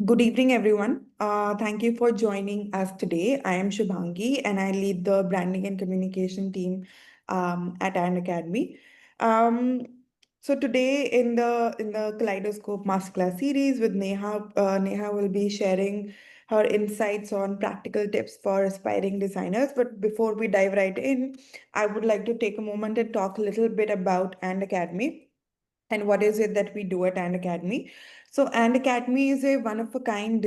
Good evening, everyone. Thank you for joining us today. I am Shubhangi, and I lead the branding and communication team at An Academy. Um, so today, in the Kaleidoscope Masterclass series with Neha, Neha will be sharing her insights on practical tips for aspiring designers. But before we dive right in, I would like to take a moment and talk a little bit about An Academy and what is it that we do at And Academy. So And Academy is a one of a kind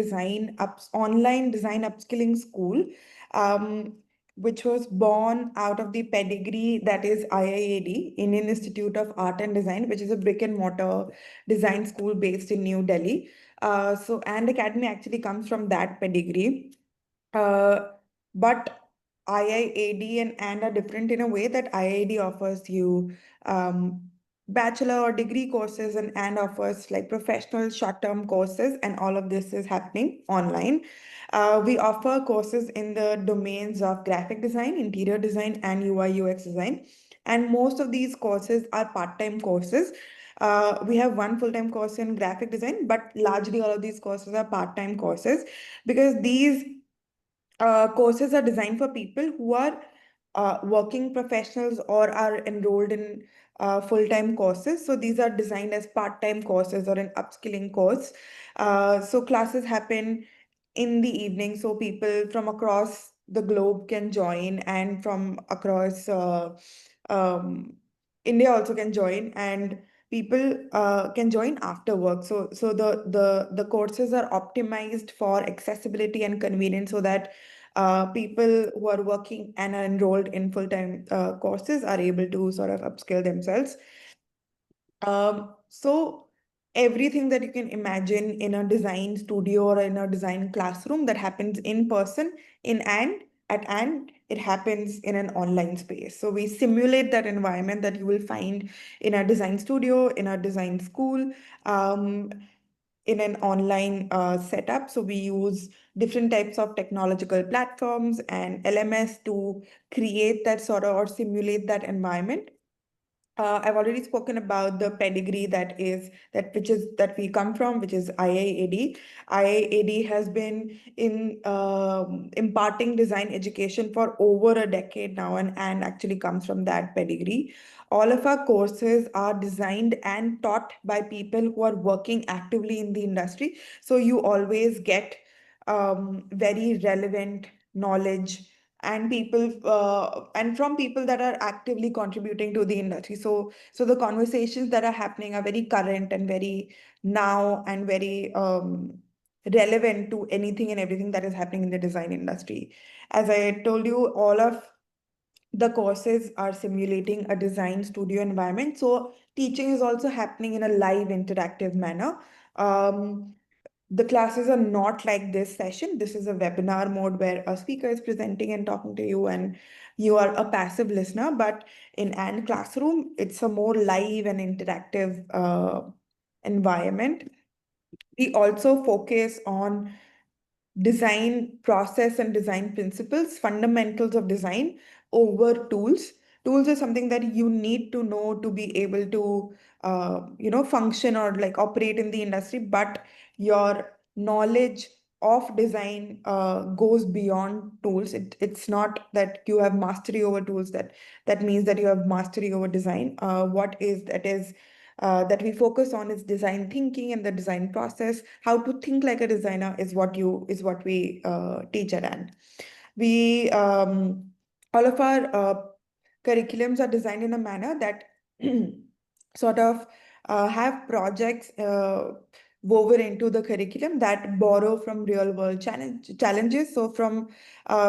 online design upskilling school, um, which was born out of the pedigree that is IIAD, Indian Institute of Art and Design, which is a brick and mortar design school based in New Delhi. So And Academy actually comes from that pedigree. Uh, but IIAD and are different in a way that IIAD offers you bachelor or degree courses and offers like professional short-term courses, and all of this is happening online. We offer courses in the domains of graphic design, interior design, and UI UX design. And most of these courses are part-time courses. We have one full-time course in graphic design, but largely all of these courses are part-time courses because these courses are designed for people who are working professionals or are enrolled in full-time courses. So these are designed as part-time courses or an upskilling course. So classes happen in the evening, so people from across the globe can join, and from across um, India also can join, and people can join after work. So the courses are optimized for accessibility and convenience so that people who are working and are enrolled in full-time courses are able to sort of upskill themselves. So everything that you can imagine in a design studio or in a design classroom that happens in person in and at and it happens in an online space. So we simulate that environment that you will find in a design studio, in a design school, um, in an online setup. So we use different types of technological platforms and LMS to create that sort of or simulate that environment. I've already spoken about the pedigree that we come from, which is IIAD. IIAD has been in imparting design education for over a decade now, and actually comes from that pedigree. All of our courses are designed and taught by people who are working actively in the industry. So you always get very relevant knowledge and people and from people that are actively contributing to the industry. So the conversations that are happening are very current and very now and very relevant to anything and everything that is happening in the design industry. As I told you, all of the courses are simulating a design studio environment. So teaching is also happening in a live interactive manner. Um, the classes are not like this session. This is a webinar mode where a speaker is presenting and talking to you, and you are a passive listener. But in and classroom, it's a more live and interactive environment. We also focus on design process and design principles, fundamentals of design over tools. Tools is something that you need to know to be able to, function or like operate in the industry. But your knowledge of design goes beyond tools. It's not that you have mastery over tools. That means that you have mastery over design. What is that is that we focus on is design thinking and the design process. How to think like a designer is what we teach at and we all of our curriculums are designed in a manner that sort of have projects woven into the curriculum that borrow from real world challenges. So from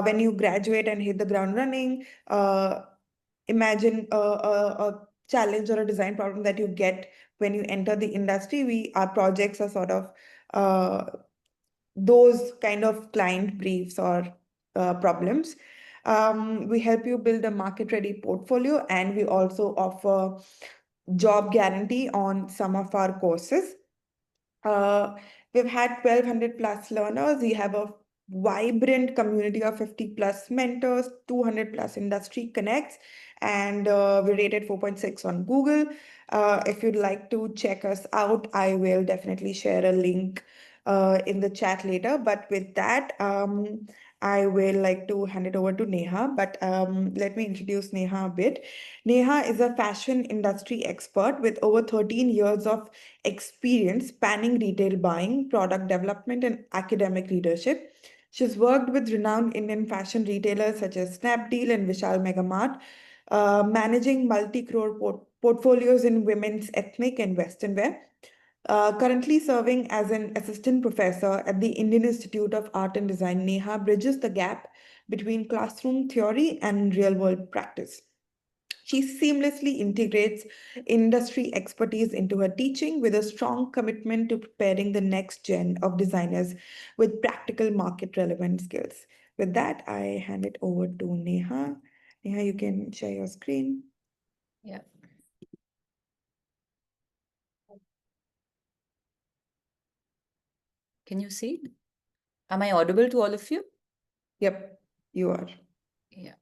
when you graduate and hit the ground running, imagine a challenge or a design problem that you get when you enter the industry. Our projects are sort of uh, those kind of client briefs or problems. We help you build a market ready portfolio, and we also offer job guarantee on some of our courses. Uh, we've had 1,200 plus learners. We have a vibrant community of 50 plus mentors, 200 plus industry connects, and we rated 4.6 on Google. If you'd like to check us out, I will definitely share a link in the chat later. But with that, I will like to hand it over to Neha. But let me introduce Neha a bit. Neha is a fashion industry expert with over 13 years of experience spanning retail buying, product development, and academic leadership. She's worked with renowned Indian fashion retailers such as Snapdeal and Vishal Megamart, managing multi-crore portfolios in women's ethnic and western wear. Currently serving as an assistant professor at the Indian Institute of Art and Design, Neha bridges the gap between classroom theory and real world practice. She seamlessly integrates industry expertise into her teaching with a strong commitment to preparing the next gen of designers with practical market relevant skills. With that, I hand it over to Neha. Neha, you can share your screen. Yeah. Can you see? Am I audible to all of you? Yep, you are. Yeah.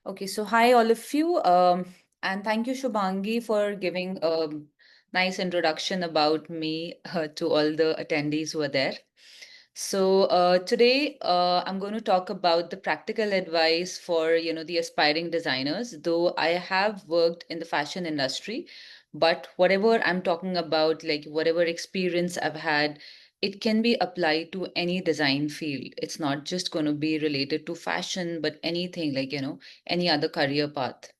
Okay, so hi all of you, and thank you Shubhangi for giving a nice introduction about me to all the attendees who are there. So today I'm going to talk about the practical advice for the aspiring designers. Though I have worked in the fashion industry, but whatever I'm talking about, like whatever experience I've had, it can be applied to any design field. It's not just going to be related to fashion, but anything like any other career path.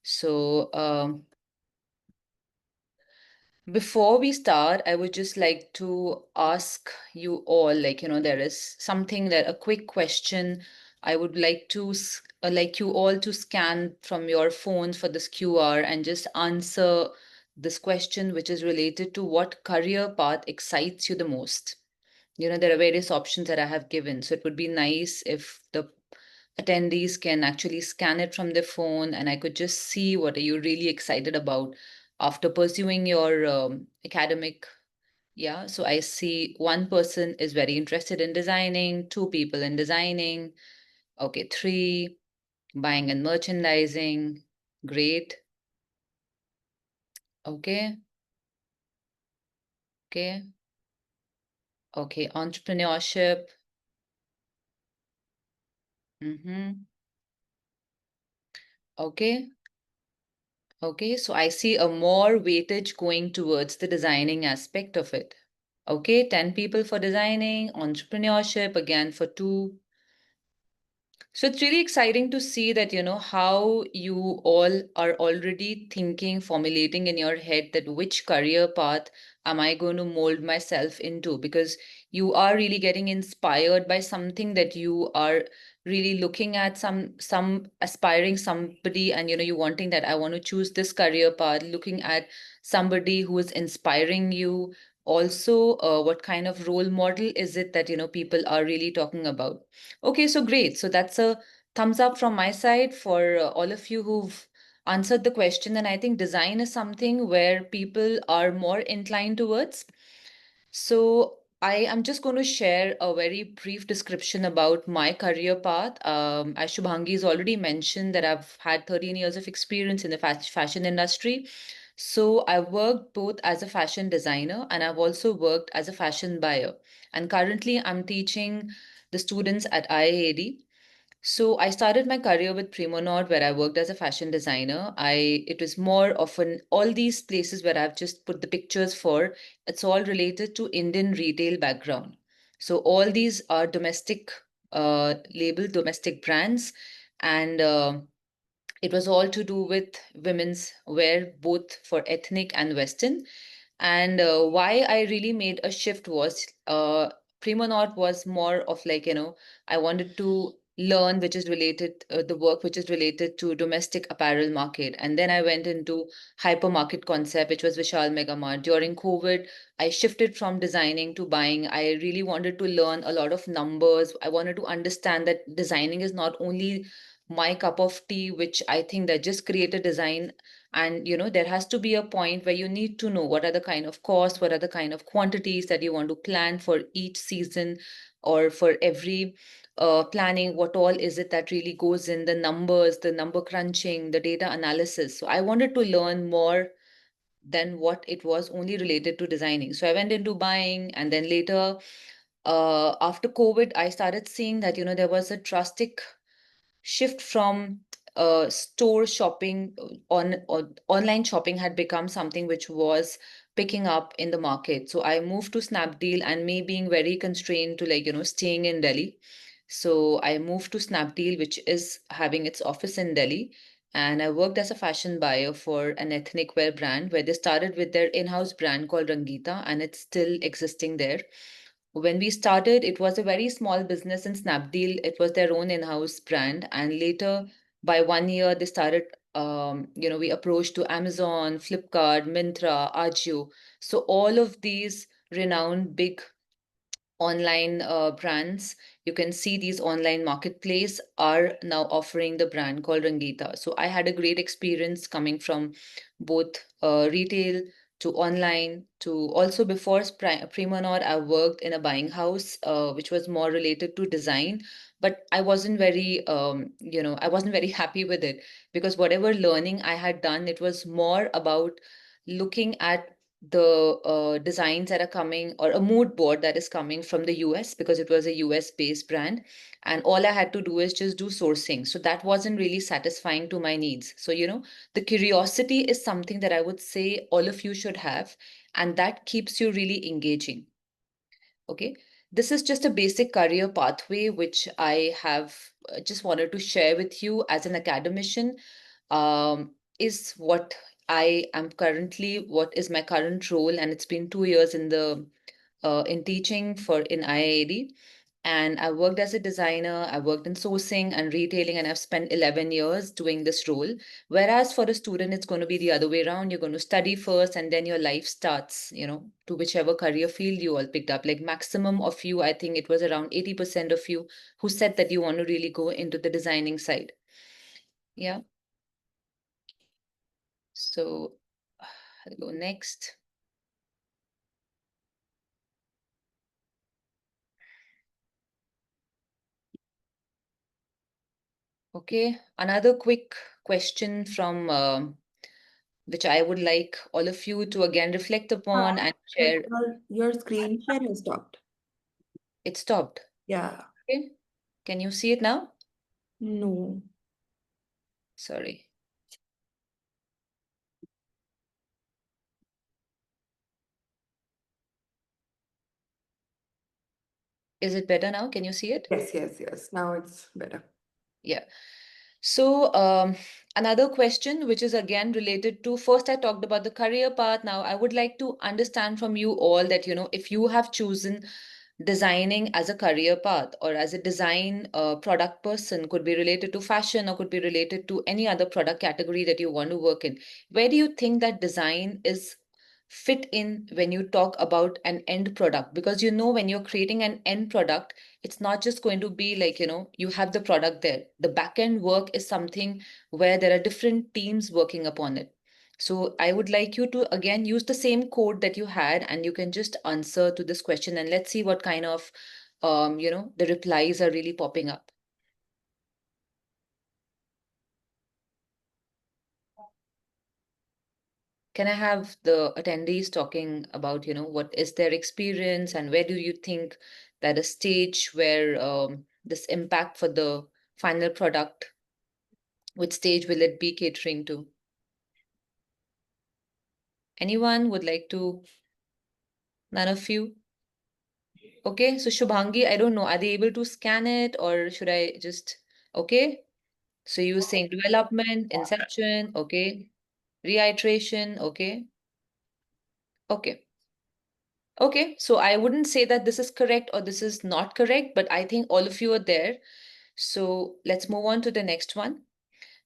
So before we start, I would just like to ask you all, like, there is something that a quick question I would like to like you all to scan from your phones for this QR and just answer this question, which is related to what career path excites you the most. There are various options that I have given. So it would be nice if the attendees can actually scan it from their phone and I could just see what are you really excited about after pursuing your academic. Yeah, so I see one person is very interested in designing, two people in designing, okay, three, buying and merchandising, great, okay, okay, okay, entrepreneurship, mm-hmm. Okay, okay, so I see a more weightage going towards the designing aspect of it. Okay, 10 people for designing, entrepreneurship again for two. So it's really exciting to see that, how you all are already thinking, formulating in your head that which career path am I going to mold myself into? Because you are really getting inspired by something that you are really looking at some aspiring somebody and you wanting that I want to choose this career path, looking at somebody who is inspiring you. Also, what kind of role model is it that people are really talking about? Okay, so great. So that's a thumbs up from my side for all of you who've answered the question. And I think design is something where people are more inclined towards. So I am just going to share a very brief description about my career path. As Shubhangi has already mentioned that I've had 13 years of experience in the fashion industry. So I've worked both as a fashion designer and I've also worked as a fashion buyer. And currently I'm teaching the students at IIAD. So I started my career with Primonaut, where I worked as a fashion designer. It was more of an all these places where I've just put the pictures for. It's all related to Indian retail background. So all these are domestic label, domestic brands, and it was all to do with women's wear, both for ethnic and Western. And why I really made a shift was Primonaut was more of like, I wanted to learn which is related, the work which is related to domestic apparel market. And then I went into hypermarket concept, which was Vishal Megamart. During COVID, I shifted from designing to buying. I really wanted to learn a lot of numbers. I wanted to understand that designing is not only my cup of tea, which I think that just create a design and there has to be a point where you need to know what are the kind of costs, what are the kind of quantities that you want to plan for each season or for every planning, what all is it that really goes in the numbers, the number crunching, the data analysis. So I wanted to learn more than what it was only related to designing. So I went into buying, and then later, after COVID, I started seeing that, there was a drastic shift from store shopping on or online shopping had become something which was picking up in the market. So I moved to Snapdeal, and me being very constrained to staying in Delhi. So I moved to Snapdeal, which is having its office in Delhi. And I worked as a fashion buyer for an ethnic wear brand where they started with their in-house brand called Rangita, and it's still existing there. When we started, it was a very small business in Snapdeal. It was their own in-house brand. And later, by 1 year, they started, we approached to Amazon, Flipkart, Myntra, Ajio. So all of these renowned big online brands, you can see these online marketplace are now offering the brand called Rangita. So I had a great experience coming from both retail to online to also before Primanor, I worked in a buying house, which was more related to design. But I wasn't very, I wasn't very happy with it because whatever learning I had done, it was more about looking at the designs that are coming or a mood board that is coming from the US because it was a US based brand. And all I had to do is just do sourcing. So that wasn't really satisfying to my needs. So, the curiosity is something that I would say all of you should have, and that keeps you really engaging. Okay. This is just a basic career pathway which I have just wanted to share with you as an academician. Is what I am currently, what is my current role, and it's been 2 years in the in teaching for in IIAD. And I worked as a designer, I worked in sourcing and retailing, and I've spent 11 years doing this role. Whereas for a student, it's going to be the other way around. You're going to study first, and then your life starts, to whichever career field you all picked up. Like maximum of you, I think it was around 80% of you who said that you want to really go into the designing side. Yeah. So I'll go next. Okay, another quick question from which I would like all of you to again reflect upon and But share. your screen share has stopped. It stopped. Yeah. Okay, can you see it now? No. Sorry. Is it better now? Can you see it? Yes, yes, yes. Now it's better. Yeah. So, another question, which is again related to first, I talked about the career path. Now, I would like to understand from you all that, if you have chosen designing as a career path or as a design product person, could be related to fashion or could be related to any other product category that you want to work in. Where do you think that design is fit in when you talk about an end product? Because when you're creating an end product, it's not just going to be like, you have the product there. The back end work is something where there are different teams working upon it. So I would like you to again use the same code that you had, and you can just answer to this question, and let's see what kind of, the replies are really popping up. Can I have the attendees talking about, what is their experience and where do you think that a stage where this impact for the final product, which stage will it be catering to? Anyone would like to? None of you? Okay, so Shubhangi, I don't know, are they able to scan it or should I just, okay? So you were saying development, inception, okay. Reiteration, okay. Okay. Okay, so I wouldn't say that this is correct or this is not correct, but I think all of you are there. So let's move on to the next one.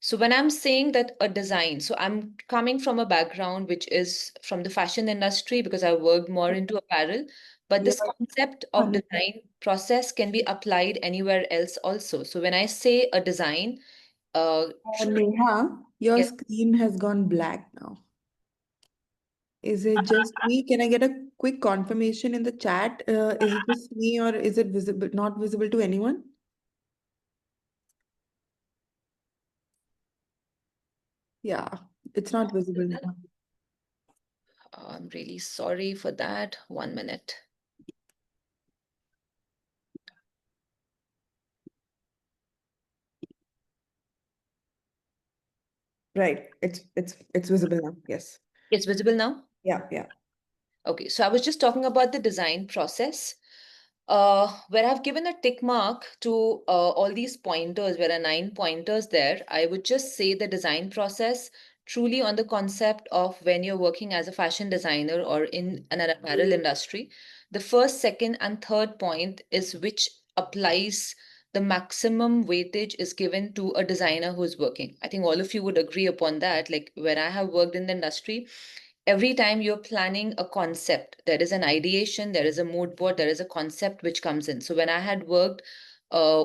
So when I'm saying that a design, so I'm coming from a background which is from the fashion industry because I worked more into apparel, but You're this concept of funny. design process can be applied anywhere else also. So when I say a design, should, Neha, your yes, screen has gone black now. Is it just me? Can I get a quick confirmation in the chat? Is it just me or is it visible, not visible to anyone? Yeah, it's not visible now. I'm really sorry for that. 1 minute. Right. It's visible now. Yes. It's visible now? Yeah, yeah. Okay, so I was just talking about the design process, where I've given a tick mark to all these pointers, where are 9 pointers there. I would just say the design process truly on the concept of when you're working as a fashion designer or in an apparel industry. The first, second, and third point is which applies the maximum weightage is given to a designer who's working. I think all of you would agree upon that. Like where I have worked in the industry, every time you're planning a concept, there is an ideation, there is a mood board, there is a concept which comes in. So when I had worked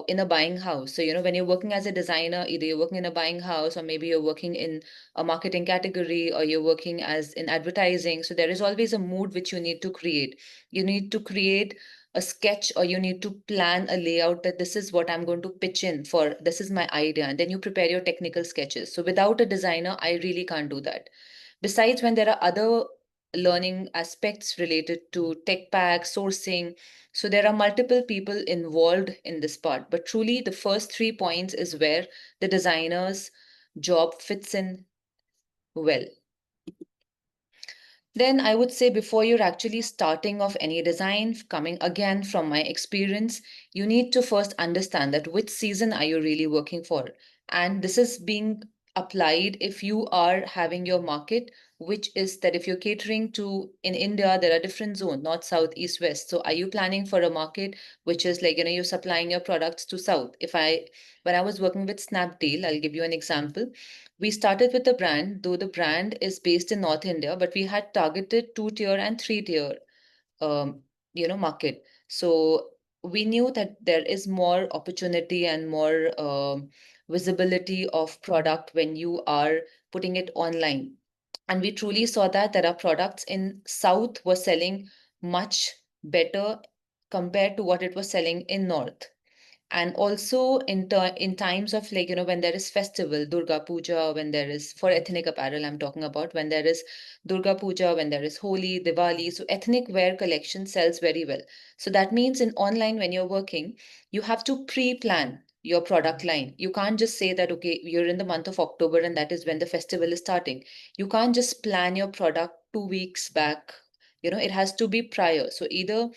in a buying house, so when you're working as a designer, either you're working in a buying house or maybe you're working in a marketing category or you're working as in advertising. So there is always a mood which you need to create. You need to create a sketch or you need to plan a layout that this is what I'm going to pitch in for, this is my idea, and then you prepare your technical sketches. So without a designer, I really can't do that. Besides, when there are other learning aspects related to tech pack, sourcing, so there are multiple people involved in this part. But truly, the first 3 points is where the designer's job fits in well. Then I would say before you're actually starting off any design, coming again from my experience, you need to first understand that which season are you really working for. And this is being applied if you are having your market, which is that if you're catering to in India, there are different zones, north, south, east, west. So are you planning for a market which is like, you're supplying your products to south? When I was working with Snapdeal, I'll give you an example. We started with the brand, though the brand is based in North India, but we had targeted 2 tier and 3 tier, um, market. So we knew that there is more opportunity and more visibility of product when you are putting it online. And we truly saw that there are products in South were selling much better compared to what it was selling in North. And also in times of like when there is festival Durga Puja, when there is for ethnic apparel, I'm talking about when there is Durga Puja, when there is Holi, Diwali, so ethnic wear collection sells very well. So that means in online, when you're working, you have to pre-plan your product line. You can't just say that okay, you're in the month of October and that is when the festival is starting. You can't just plan your product 2 weeks back. It has to be prior. So either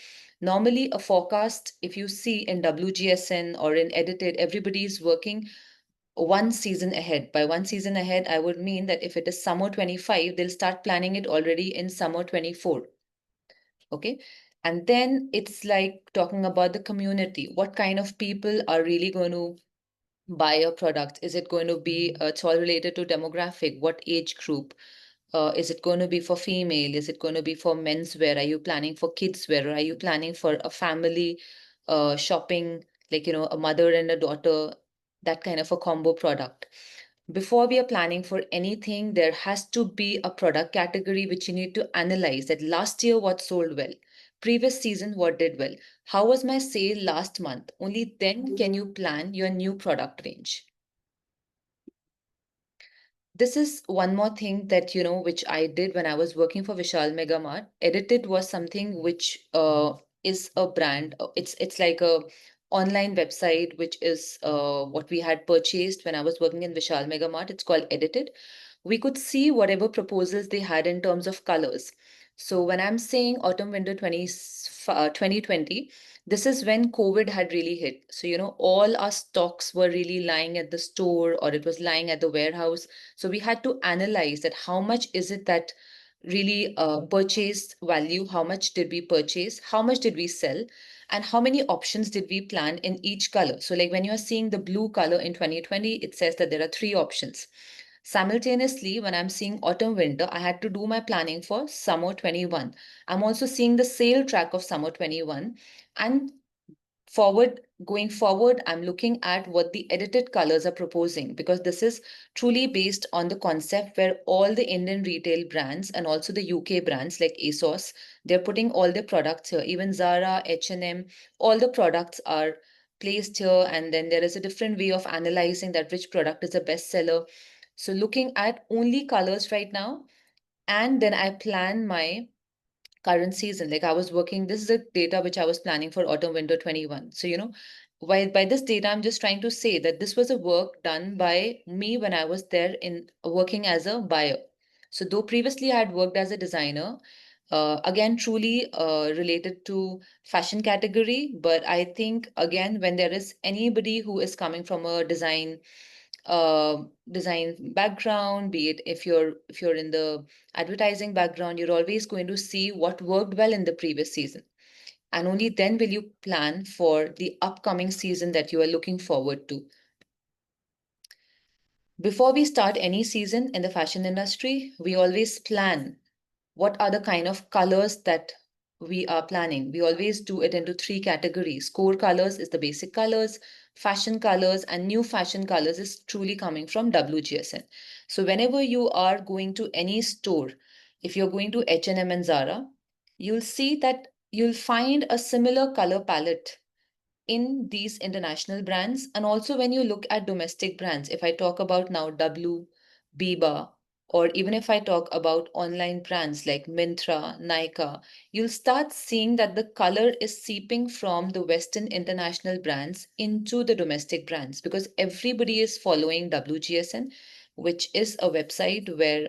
normally, a forecast, if you see in WGSN or in Edited, everybody is working one season ahead. By one season ahead, I would mean that if it is summer 25, they'll start planning it already in summer 24. Okay. And then it's like talking about the community. What kind of people are really going to buy your product? Is it going to be it's all related to demographic? What age group? Is it going to be for female? Is it going to be for menswear? Are you planning for kids wear? Or are you planning for a family shopping, like, a mother and a daughter, that kind of a combo product? Before we are planning for anything, there has to be a product category which you need to analyze that last year what sold well, previous season what did well, how was my sale last month? Only then can you plan your new product range. This is one more thing that, which I did when I was working for Vishal Mega Mart. Edited was something which is a brand. It's like a online website, which is what we had purchased when I was working in Vishal Mega Mart. It's called Edited. We could see whatever proposals they had in terms of colors. So when I'm saying autumn winter 2020, this is when COVID had really hit. So, all our stocks were really lying at the store or it was lying at the warehouse. So we had to analyze that how much is it that really purchased value, how much did we purchase, how much did we sell, and how many options did we plan in each color. So like when you're seeing the blue color in 2020, it says that there are 3 options. Simultaneously, when I'm seeing autumn winter, I had to do my planning for summer 21. I'm also seeing the sale track of summer 21. And going forward, I'm looking at what the edited colors are proposing, because this is truly based on the concept where all the Indian retail brands and also the UK brands like ASOS, they're putting all their products here. Even Zara, H&M, all the products are placed here, and then there is a different way of analyzing that which product is a bestseller. So looking at only colors right now, and then I plan my current season. Like I was working, this is the data which I was planning for autumn winter 21. So, by this data, I'm just trying to say that this was a work done by me when I was there in working as a buyer. So though previously I had worked as a designer, again, truly related to fashion category, but I think again, when there is anybody who is coming from a uh, design background, be it if you're in the advertising background, you're always going to see what worked well in the previous season. And only then will you plan for the upcoming season that you are looking forward to. Before we start any season in the fashion industry, we always plan what are the kind of colors that we are planning. We always do it into three categories. Core colors is the basic colors, fashion colors, and new fashion colors is truly coming from WGSN. So whenever you are going to any store, if you're going to H&M and Zara, you'll see that you'll find a similar color palette in these international brands. And also when you look at domestic brands, if I talk about now W, Biba, or even if I talk about online brands like Myntra, Nykaa, you'll start seeing that the color is seeping from the Western international brands into the domestic brands because everybody is following WGSN, which is a website where,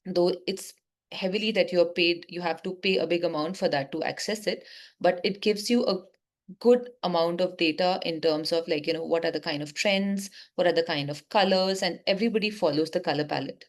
though it's heavily that you're paid, you have to pay a big amount for that to access it, but it gives you a good amount of data in terms of, like, what are the kind of trends, what are the kind of colors, and everybody follows the color palette.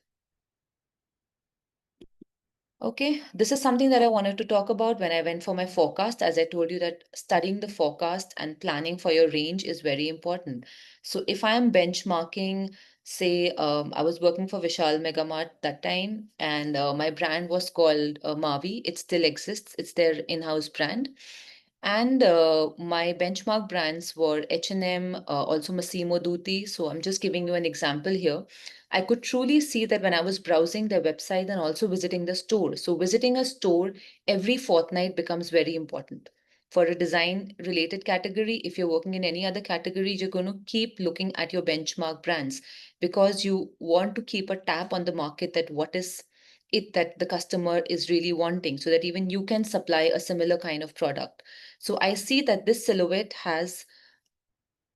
Okay, this is something that I wanted to talk about when I went for my forecast. As I told you, that studying the forecast and planning for your range is very important. So if I am benchmarking, say, I was working for Vishal Megamart that time, and my brand was called Mavi. It still exists. It's their in-house brand. And my benchmark brands were H&M, also Massimo Dutti. So I'm just giving you an example here. I could truly see that when I was browsing their website and also visiting the store. So visiting a store every fortnight becomes very important. For a design related category, if you're working in any other category, you're going to keep looking at your benchmark brands because you want to keep a tap on the market that what is it that the customer is really wanting so that even you can supply a similar kind of product. So I see that this silhouette has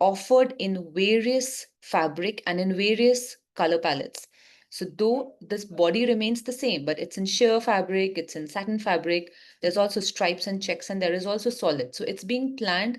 offered in various fabric and in various color palettes. So though this body remains the same, but it's in sheer fabric, it's in satin fabric, there's also stripes and checks, and there is also solid. So it's being planned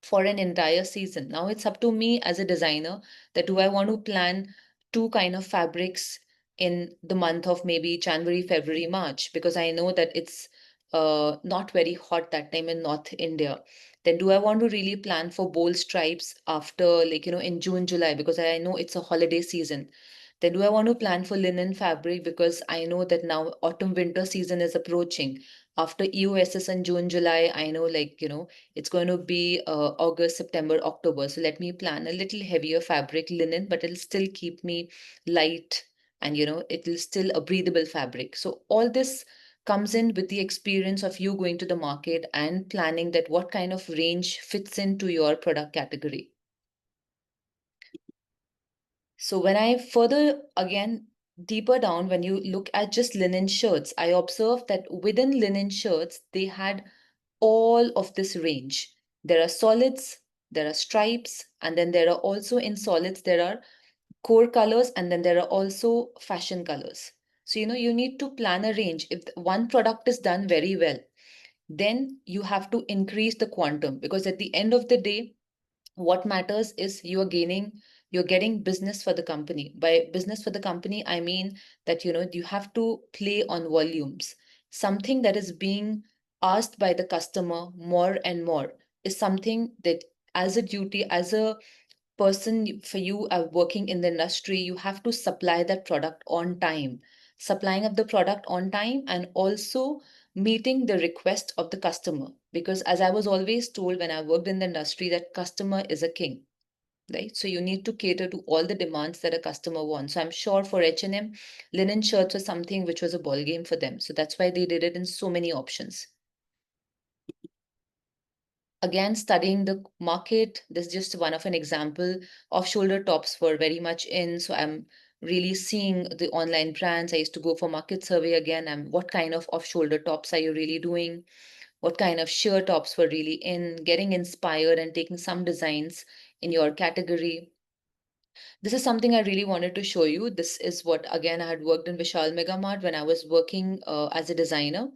for an entire season. Now it's up to me as a designer that do I want to plan two kind of fabrics in the month of maybe January, February, March, because I know that it's not very hot that time in North India. Then do I want to really plan for bold stripes after, like, in June, July, because I know it's a holiday season. Then do I want to plan for linen fabric because I know that now autumn winter season is approaching. After EOSS in June, July, I know, like, it's going to be August, September, October. So let me plan a little heavier fabric, linen, but it'll still keep me light and, it'll still a breathable fabric. So all this comes in with the experience of you going to the market and planning that what kind of range fits into your product category. So when I further again deeper down, when you look at just linen shirts, I observed that within linen shirts, they had all of this range. There are solids, there are stripes, and then there are also in solids, there are core colors, and then there are also fashion colors. So, you need to plan a range. If one product is done very well, then you have to increase the quantum because at the end of the day, what matters is you're getting business for the company. By business for the company, I mean that you have to play on volumes. Something that is being asked by the customer more and more is something that, as a duty, as a person, for you are working in the industry, you have to supply that product on time. Supplying of the product on time and also meeting the request of the customer, because as I was always told when I worked in the industry, that customer is a king, right? So you need to cater to all the demands that a customer wants. So I'm sure for H&M, linen shirts was something which was a ball game for them, so that's why they did it in so many options. Again, studying the market, this is just one of an example. Off shoulder tops were very much in, so I'm really seeing the online brands. I used to go for market survey again, and what kind of off-shoulder tops are you really doing? What kind of sheer tops were really in? Getting inspired and taking some designs in your category. This is something I really wanted to show you. This is what, again, I had worked in Vishal Mega Mart when I was working as a designer.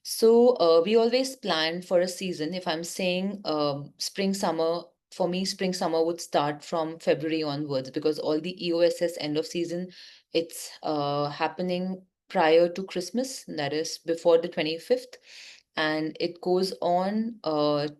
So we always plan for a season. If I'm saying spring, summer, for me, spring, summer would start from February onwards because all the EOSS end of season, it's happening prior to Christmas, that is before the 25th. And it goes on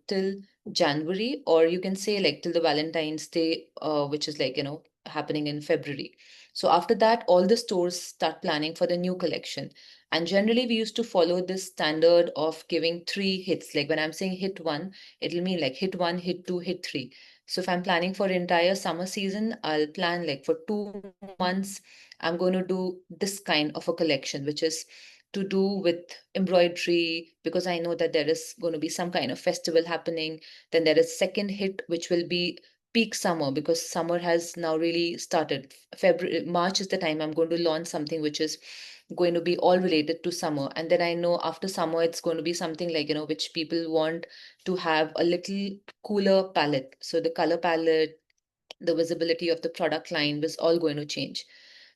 till January, or you can say like till the Valentine's Day, which is like, happening in February. So after that, all the stores start planning for the new collection. And generally, we used to follow this standard of giving three hits. Like when I'm saying hit one, it'll mean like hit one, hit two, hit three. So if I'm planning for entire summer season, I'll plan like for 2 months, I'm going to do this kind of a collection, which is to do with embroidery, because I know that there is going to be some kind of festival happening. Then there is second hit, which will be peak summer, because summer has now really started. February, March is the time I'm going to launch something which is going to be all related to summer. And then I know after summer, it's going to be something like, which people want to have a little cooler palette. So the color palette, the visibility of the product line was all going to change.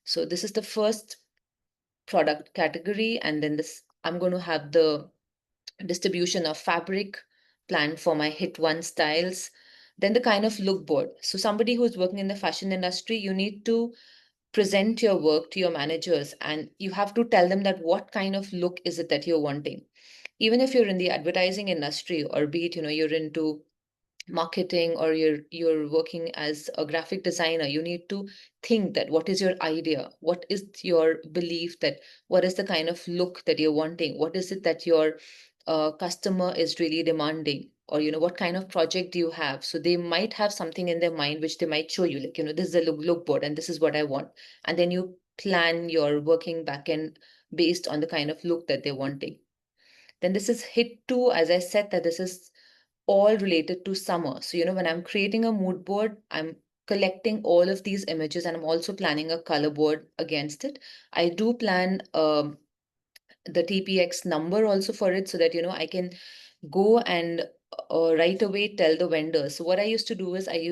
So this is the first product category. And then this, I'm going to have the distribution of fabric planned for my hit one styles. Then the kind of look board. So somebody who's working in the fashion industry, you need to present your work to your managers and you have to tell them that what kind of look is it that you're wanting. Even if you're in the advertising industry, or be it, you're into marketing, or you're working as a graphic designer, you need to think that what is your idea, what is your belief, that what is the kind of look that you're wanting, what is it that your customer is really demanding, or what kind of project do you have. So they might have something in their mind which they might show you, like, this is a look board and this is what I want. And then you plan your working backend based on the kind of look that they're wanting. Then this is hit two, as I said, that this is all related to summer. So, when I'm creating a mood board, I'm collecting all of these images and I'm also planning a color board against it. I do plan the TPX number also for it, so that, I can go and right away tell the vendors. So what I used to do is I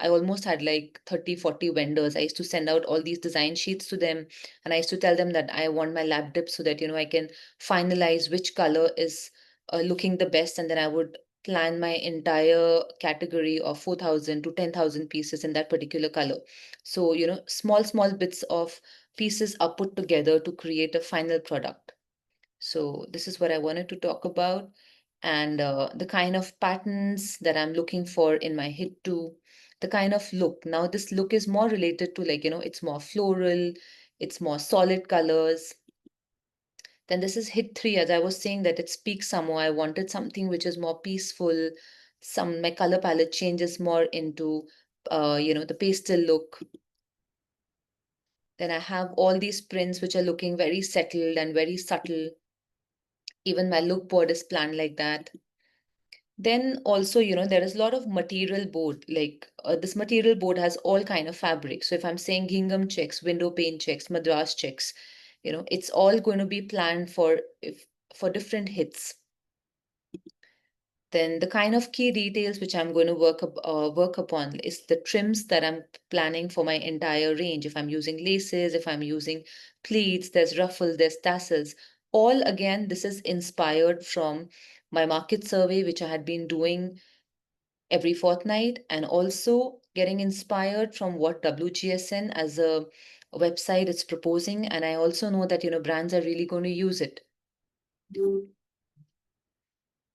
almost had like 30, 40 vendors. I used to send out all these design sheets to them, and I used to tell them that I want my lab dip so that, I can finalize which color is looking the best. And then I would plan my entire category of 4,000 to 10,000 pieces in that particular color. So, small, small bits of pieces are put together to create a final product. So this is what I wanted to talk about, and the kind of patterns that I'm looking for in my hit two, the kind of look. Now this look is more related to, like, it's more floral, it's more solid colors. Then this is hit three, as I was saying, that it's peak summer. I wanted something which is more peaceful. My color palette changes more into, the pastel look. Then I have all these prints which are looking very settled and very subtle. Even my look board is planned like that. Then also, there is a lot of material board. Like this material board has all kind of fabric. So if I'm saying gingham checks, window pane checks, madras checks, it's all going to be planned for different hits. Then the kind of key details which I'm going to work upon is the trims that I'm planning for my entire range. If I'm using laces, if I'm using pleats, there's ruffles, there's tassels. All again, this is inspired from my market survey, which I had been doing every fortnight, and also getting inspired from what WGSN as a website is proposing. And I also know that, brands are really going to use it.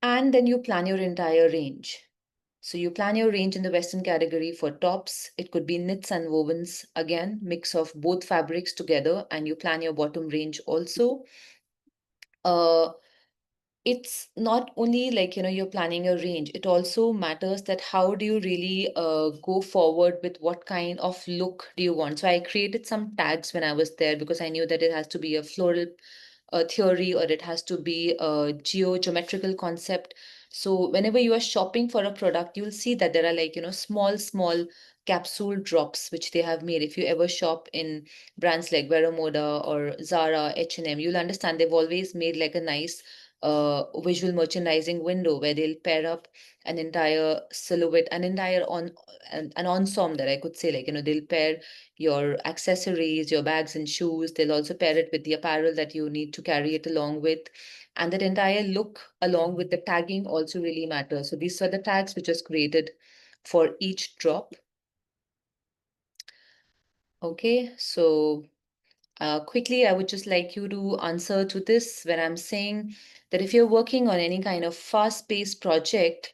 And then you plan your entire range. So you plan your range in the Western category for tops. It could be knits and wovens, again, mix of both fabrics together, and you plan your bottom range also. Uh, it's not only like, you're planning your range, it also matters that how do you really go forward with what kind of look do you want. So I created some tags when I was there, because I knew that it has to be a floral theory, or it has to be a geometrical concept. So whenever you are shopping for a product, you'll see that there are, like, small, small capsule drops which they have made. If you ever shop in brands like Vera Moda or Zara, H&M, you'll understand they've always made like a nice visual merchandising window where they'll pair up an entire silhouette, an entire an ensemble that I could say, like, they'll pair your accessories, your bags and shoes. They'll also pair it with the apparel that you need to carry it along with. And that entire look along with the tagging also really matters. So these are the tags which was created for each drop. Okay, so quickly, I would just like you to answer to this when I'm saying that if you're working on any kind of fast-paced project,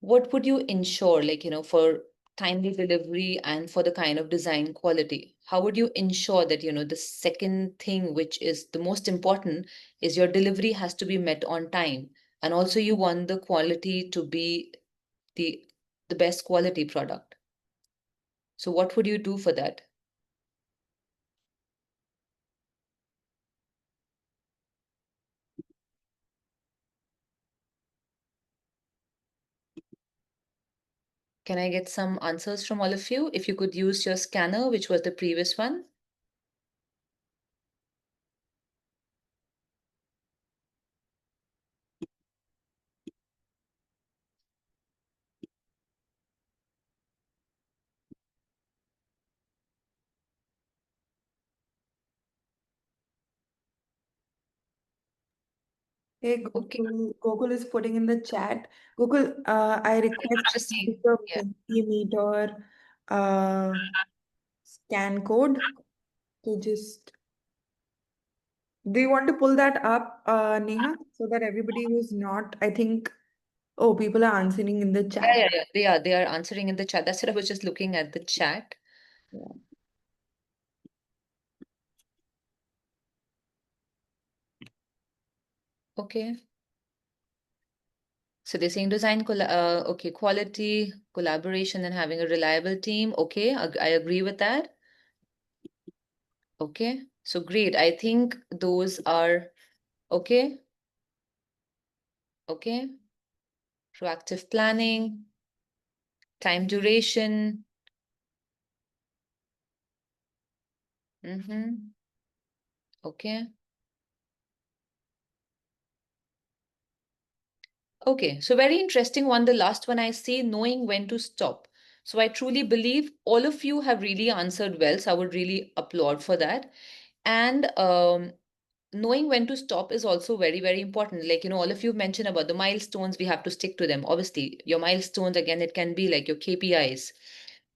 what would you ensure, like, for timely delivery and for the kind of design quality? How would you ensure that, the second thing, which is the most important, is your delivery has to be met on time. And also you want the quality to be the the best quality product. So what would you do for that? Can I get some answers from all of you? If you could use your scanner, which was the previous one. Hey, Okay, Gokul is putting in the chat. Gokul, I request I'm just seeing. the Yeah. Pentimeter uh, scan code to just. Do you want to pull that up, Neha, so that everybody who's not, I think, oh, people are answering in the Yeah, chat. yeah, yeah. They are answering in the chat. That's what I was just looking at the chat. Yeah. Okay. So they're saying design, okay, quality, collaboration, and having a reliable team. Okay, I agree with that. Okay, so great. I think those are okay. Okay, proactive planning, time duration. Mm-hmm. Okay. Okay, so very interesting one. The last one I see, knowing when to stop. So I truly believe all of you have really answered well. So I would really applaud for that. And knowing when to stop is also very, very important. Like, all of you mentioned about the milestones, we have to stick to them. Obviously, your milestones, again, it can be like your KPIs.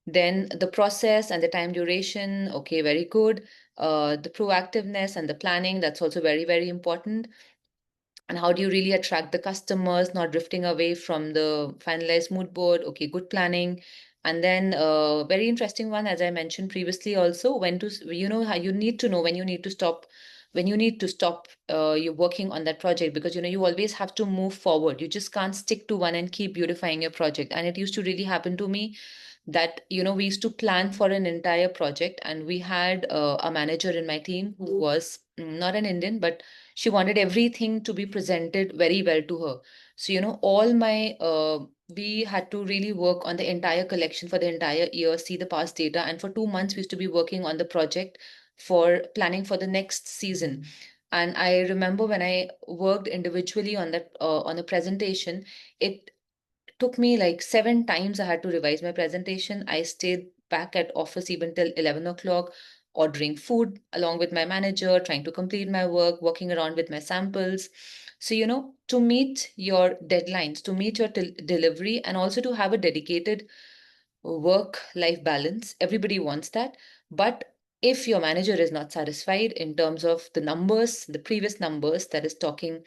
Then the process and the time duration, okay, very good. The proactiveness and the planning, that's also very, very important. And how do you really attract the customers, not drifting away from the finalized mood board? Okay, good planning. And then very interesting one, as I mentioned previously also, when to, how you need to know when you need to stop, you're working on that project, because, you always have to move forward. You just can't stick to one and keep beautifying your project. And it used to really happen to me that, we used to plan for an entire project, and we had a manager in my team who was not an Indian, but she wanted everything to be presented very well to her. So, all my we had to really work on the entire collection for the entire year, see the past data, and for 2 months we used to be working on the project for planning for the next season. And I remember when I worked individually on that on a presentation, it took me like 7 times I had to revise my presentation. I stayed back at office even till 11 o'clock, ordering food along with my manager, trying to complete my work, walking around with my samples. So, to meet your deadlines, to meet your delivery, and also to have a dedicated work life balance. Everybody wants that. But if your manager is not satisfied in terms of the numbers, the previous numbers that is talking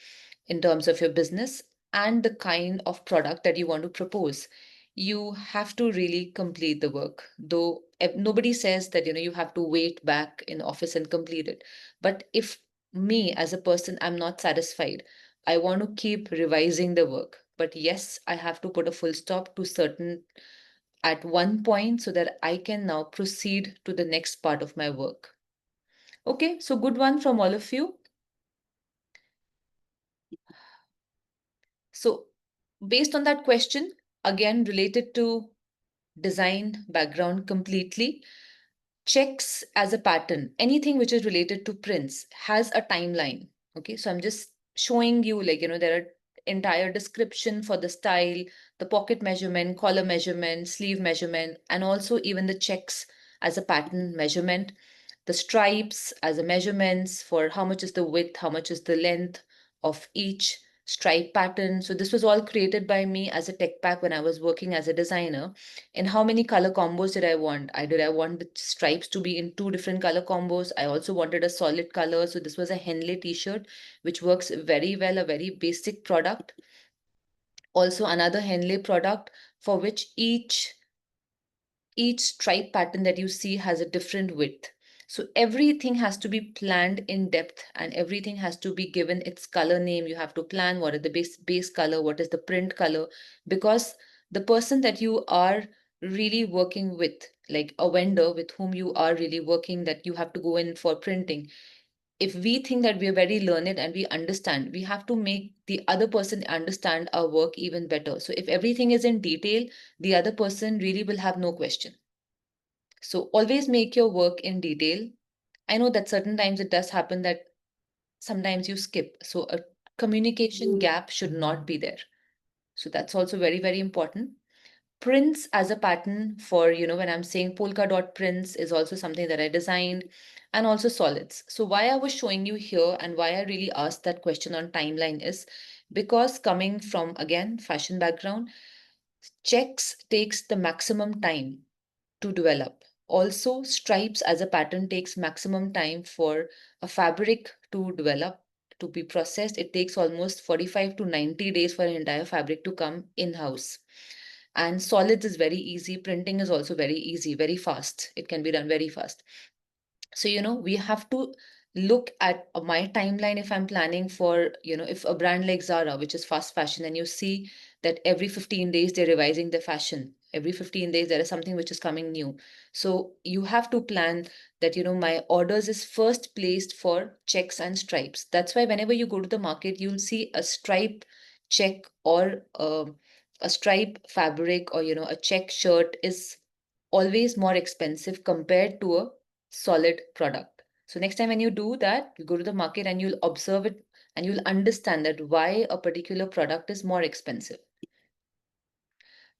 in terms of your business and the kind of product that you want to propose, you have to really complete the work. Though nobody says that, you have to wait back in office and complete it. But if me as a person, I'm not satisfied, I want to keep revising the work. But yes, I have to put a full stop to certain at one point so that I can now proceed to the next part of my work. Okay, so good one from all of you. So, based on that question, again related to design background completely. Checks as a pattern, anything which is related to prints has a timeline. Okay, so I'm just showing you, like, there are entire description for the style, the pocket measurement, collar measurement, sleeve measurement, and also even the checks as a pattern measurement, the stripes as a measurements for how much is the width, how much is the length of each stripe pattern. So this was all created by me as a tech pack when I was working as a designer. And how many color combos did I want? I want the stripes to be in two different color combos. I also wanted a solid color. So this was a Henley t-shirt, which works very well, a very basic product. Also another Henley product for which each stripe pattern that you see has a different width. So everything has to be planned in depth and everything has to be given its color name. You have to plan what is the base color, what is the print color, because the person that you are really working with, like a vendor with whom you are really working, that you have to go in for printing, if we think that we are very learned and we understand, we have to make the other person understand our work even better. So if everything is in detail, the other person really will have no question. So always make your work in detail. I know that certain times it does happen that sometimes you skip. So a communication gap should not be there. So that's also very, very important. Prints as a pattern for, when I'm saying polka dot prints is also something that I designed, and also solids. So why I was showing you here and why I really asked that question on timeline is because coming from, again, fashion background, checks takes the maximum time to develop. Also, stripes as a pattern takes maximum time for a fabric to develop, to be processed. It takes almost 45 to 90 days for an entire fabric to come in-house. And solids is very easy. Printing is also very easy, very fast. It can be done very fast. So, we have to look at my timeline if I'm planning for, if a brand like Zara, which is fast fashion, and you see that every 15 days they're revising their fashion. Every 15 days there is something which is coming new. So you have to plan that, my orders is first placed for checks and stripes. That's why whenever you go to the market, you'll see a stripe check or a stripe fabric, or, a check shirt is always more expensive compared to a solid product. So next time when you do that, you go to the market and you'll observe it and you'll understand that why a particular product is more expensive.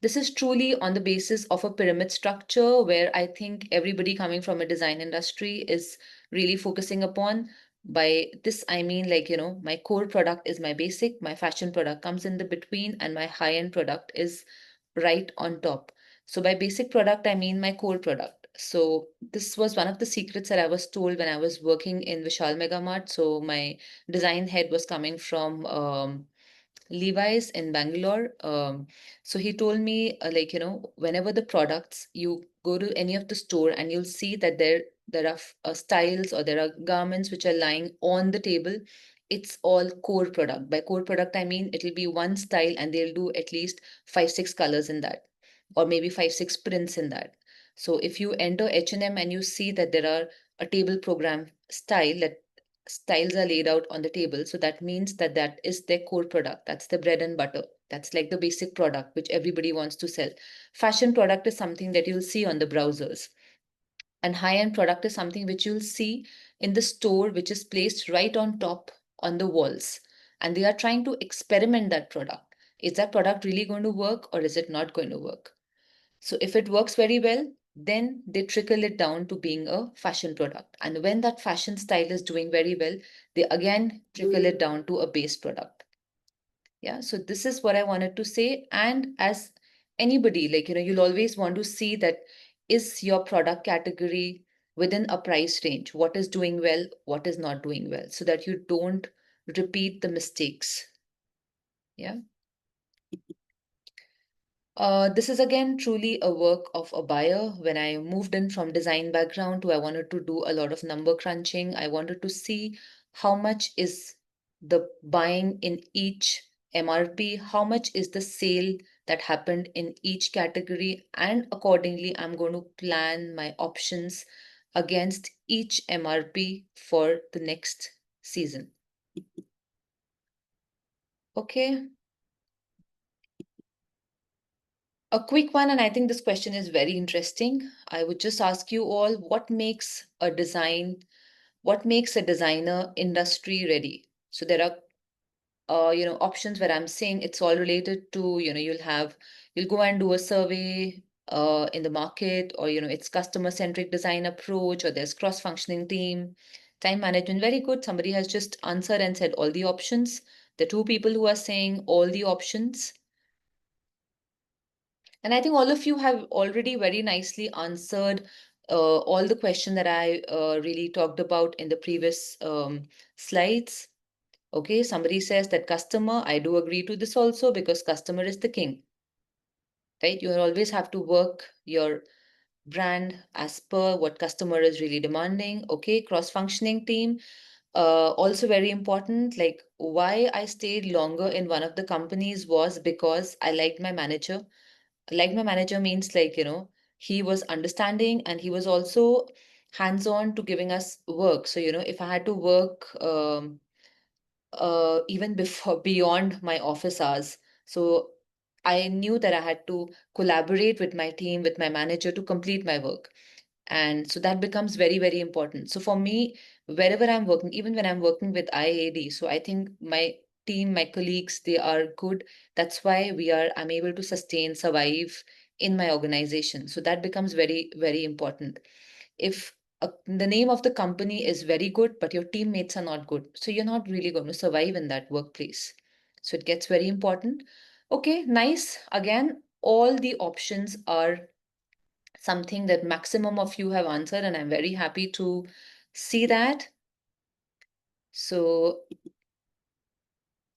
This is truly on the basis of a pyramid structure where I think everybody coming from a design industry is really focusing upon. By this, I mean, like, my core product is my basic, my fashion product comes in the between, and my high-end product is right on top. So by basic product, I mean my core product. So this was one of the secrets that I was told when I was working in Vishal Mega Mart. So my design head was coming from Levi's in Bangalore. So he told me, like, whenever the products, you go to any of the store and you'll see that there are styles or there are garments which are lying on the table. It's all core product. By core product, I mean it'll be one style and they'll do at least five, six colors in that, or maybe five, six prints in that. So if you enter H&M and you see that there are a table program style, that styles are laid out on the table, so that means that that is their core product. That's the bread and butter. That's like the basic product which everybody wants to sell. Fashion product is something that you'll see on the browsers, and high-end product is something which you'll see in the store, which is placed right on top on the walls, and they are trying to experiment that product. Is that product really going to work or is it not going to work? So if it works very well, then they trickle it down to being a fashion product. And when that fashion style is doing very well, they again trickle it down to a base product. Yeah, so this is what I wanted to say. And as anybody, like, you'll always want to see that is your product category within a price range? What is doing well? What is not doing well? So that you don't repeat the mistakes. Yeah. This is again truly a work of a buyer. When I moved in from design background to I wanted to do a lot of number crunching, I wanted to see how much is the buying in each MRP, how much is the sale that happened in each category, and accordingly, I'm going to plan my options against each MRP for the next season. Okay. A quick one, and I think this question is very interesting. I would just ask you all, what makes a designer industry ready? So there are options where I'm saying it's all related to, you'll go and do a survey in the market, or it's customer centric design approach, or there's cross functioning team, time management. Very good. Somebody has just answered and said all the options. The two people who are saying all the options. And I think all of you have already very nicely answered all the question that I really talked about in the previous slides. Okay, somebody says that customer, I do agree to this also, because customer is the king, right? You always have to work your brand as per what customer is really demanding. Okay, cross-functioning team, also very important. Like, why I stayed longer in one of the companies was because I liked my manager. Like, my manager means, like, he was understanding, and he was also hands-on to giving us work. So, if I had to work even before beyond my office hours. So I knew that I had to collaborate with my team, with my manager, to complete my work. And so that becomes very, very important. So for me, wherever I'm working, even when I'm working with IIAD, so I think my team, my colleagues, they are good. That's why I'm able to sustain, survive in my organization. So that becomes very, very important. If the name of the company is very good, but your teammates are not good, so you're not really going to survive in that workplace. So it gets very important. Okay, nice. Again, all the options are something that maximum of you have answered, and I'm very happy to see that. So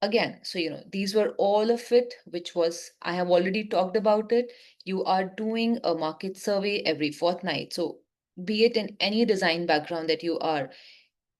again, so these were all of it, which was, I have already talked about it. You are doing a market survey every fortnight. So be it in any design background that you are,